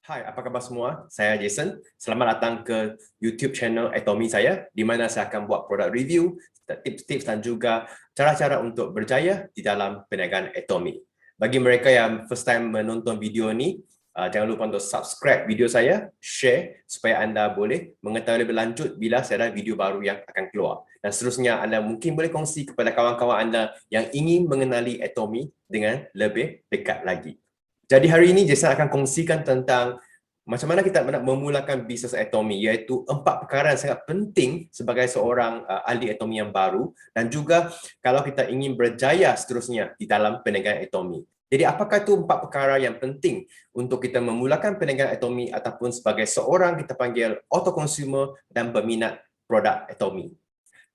Hai, apa khabar semua? Saya Jason. Selamat datang ke YouTube channel Atomy saya, di mana saya akan buat produk review, tips-tips dan juga cara-cara untuk berjaya di dalam perniagaan Atomy. Bagi mereka yang first time menonton video ini, jangan lupa untuk subscribe video saya, share supaya anda boleh mengetahui lebih lanjut bila saya ada video baru yang akan keluar. Dan seterusnya, anda mungkin boleh kongsi kepada kawan-kawan anda yang ingin mengenali Atomy dengan lebih dekat lagi. Jadi hari ini Jason akan kongsikan tentang macam mana kita nak memulakan bisnes Atomy, iaitu 4 perkara yang sangat penting sebagai seorang ahli Atomy yang baru, dan juga kalau kita ingin berjaya seterusnya di dalam perniagaan Atomy. Jadi apakah itu 4 perkara yang penting untuk kita memulakan perniagaan Atomy ataupun sebagai seorang kita panggil auto consumer dan peminat produk Atomy?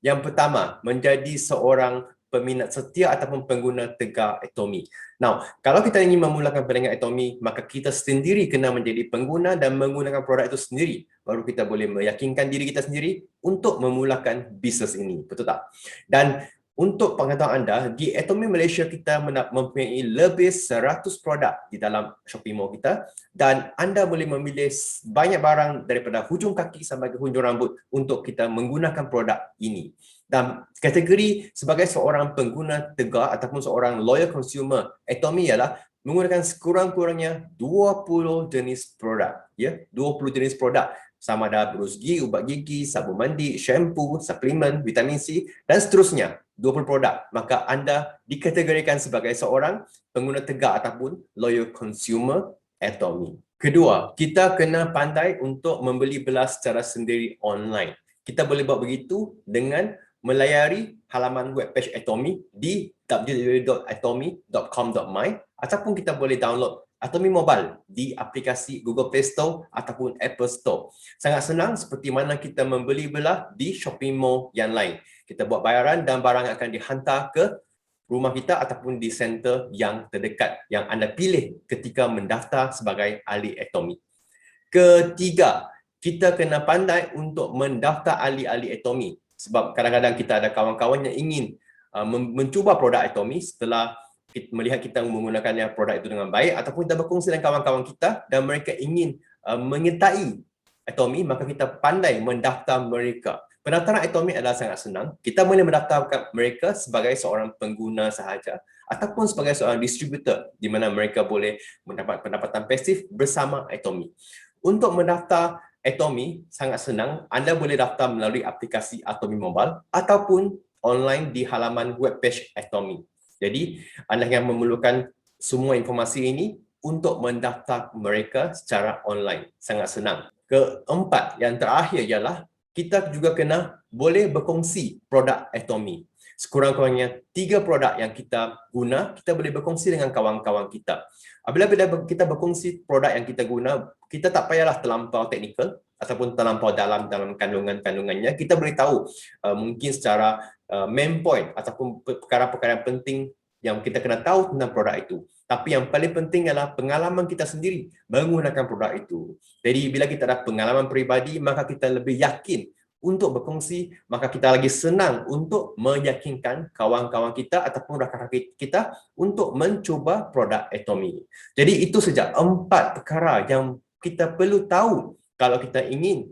Yang pertama, menjadi seorang peminat setia ataupun pengguna tegar Atomy. Now, kalau kita ingin memulakan perniagaan Atomy, maka kita sendiri kena menjadi pengguna dan menggunakan produk itu sendiri. Baru kita boleh meyakinkan diri kita sendiri untuk memulakan bisnes ini. Betul tak? Dan untuk pengetahuan anda, di Atomy Malaysia kita mempunyai lebih 100 produk di dalam Shopee Mall kita, dan anda boleh memilih banyak barang daripada hujung kaki sampai ke hujung rambut untuk kita menggunakan produk ini. Dan kategori sebagai seorang pengguna tegar ataupun seorang loyal consumer Atomy ialah menggunakan sekurang-kurangnya 20 jenis produk, ya, 20 jenis produk, sama ada berus gigi, ubat gigi, sabun mandi, shampoo, suplemen, vitamin C dan seterusnya. 20 produk, maka anda dikategorikan sebagai seorang pengguna tegar ataupun loyal consumer Atomy. Kedua, kita kena pandai untuk membeli belah secara sendiri online. Kita boleh buat begitu dengan melayari halaman web page Atomy di www.atomy.com.my, ataupun kita boleh download Atomy Mobile di aplikasi Google Play Store ataupun Apple Store. Sangat senang seperti mana kita membeli belah di Shopee Mall yang lain. Kita buat bayaran dan barang akan dihantar ke rumah kita ataupun di center yang terdekat yang anda pilih ketika mendaftar sebagai ahli Atomy. Ketiga, kita kena pandai untuk mendaftar ahli-ahli Atomy. Sebab kadang-kadang kita ada kawan-kawan yang ingin mencuba produk Atomy setelah melihat kita menggunakannya produk itu dengan baik, ataupun kita berkongsi dengan kawan-kawan kita dan mereka ingin menyertai Atomy, maka kita pandai mendaftar mereka. Pendaftaran Atomy adalah sangat senang. Kita boleh mendaftarkan mereka sebagai seorang pengguna sahaja ataupun sebagai seorang distributor di mana mereka boleh mendapat pendapatan pasif bersama Atomy. Untuk mendaftar Atomy sangat senang. Anda boleh daftar melalui aplikasi Atomy Mobile ataupun online di halaman web page Atomy. Jadi, anda yang memerlukan semua informasi ini untuk mendaftar mereka secara online. Sangat senang. Keempat, yang terakhir ialah kita juga kena boleh berkongsi produk Atomy. Sekurang-kurangnya 3 produk yang kita guna, kita boleh berkongsi dengan kawan-kawan kita. Apabila kita berkongsi produk yang kita guna, kita tak payahlah terlampau teknikal ataupun terlampau dalam kandungannya. Kita boleh tahu mungkin secara main point ataupun perkara-perkara yang penting yang kita kena tahu tentang produk itu. Tapi yang paling penting adalah pengalaman kita sendiri menggunakan produk itu. Jadi bila kita ada pengalaman peribadi, maka kita lebih yakin untuk berkongsi, maka kita lagi senang untuk meyakinkan kawan-kawan kita ataupun rakan-rakan kita untuk mencuba produk Atomy. Jadi itu saja 4 perkara yang kita perlu tahu kalau kita ingin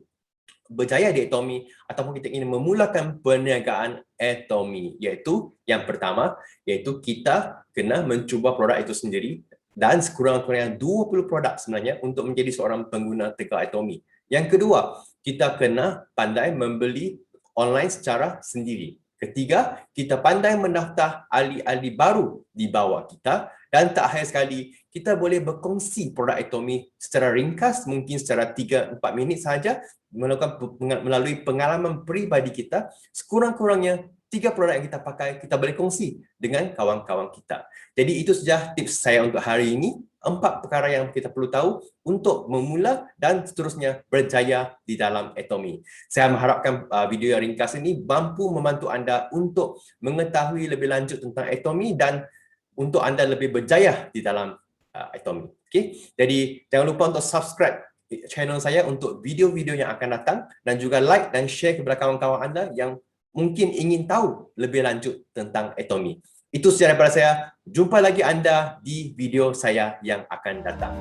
berjaya di Atomy ataupun kita ingin memulakan perniagaan Atomy, iaitu yang pertama, iaitu kita kena mencuba produk itu sendiri dan sekurang-kurangnya 20 produk sebenarnya untuk menjadi seorang pengguna tegar Atomy. Yang kedua, kita kena pandai membeli online secara sendiri. Ketiga, kita pandai mendaftar ahli-ahli baru di bawah kita. Dan terakhir sekali, kita boleh berkongsi produk Atomy secara ringkas, mungkin secara 3-4 minit sahaja, melalui pengalaman peribadi kita. Sekurang-kurangnya 3 produk yang kita pakai, kita boleh kongsi dengan kawan-kawan kita. Jadi itu saja tips saya untuk hari ini. 4 perkara yang kita perlu tahu untuk memula dan seterusnya berjaya di dalam Atomy. Saya mengharapkan video yang ringkas ini mampu membantu anda untuk mengetahui lebih lanjut tentang Atomy dan untuk anda lebih berjaya di dalam Atomy. Okay? Jadi jangan lupa untuk subscribe channel saya untuk video-video yang akan datang dan juga like dan share kepada kawan-kawan anda yang mungkin ingin tahu lebih lanjut tentang Atomy. Itu sahaja daripada saya. Jumpa lagi anda di video saya yang akan datang.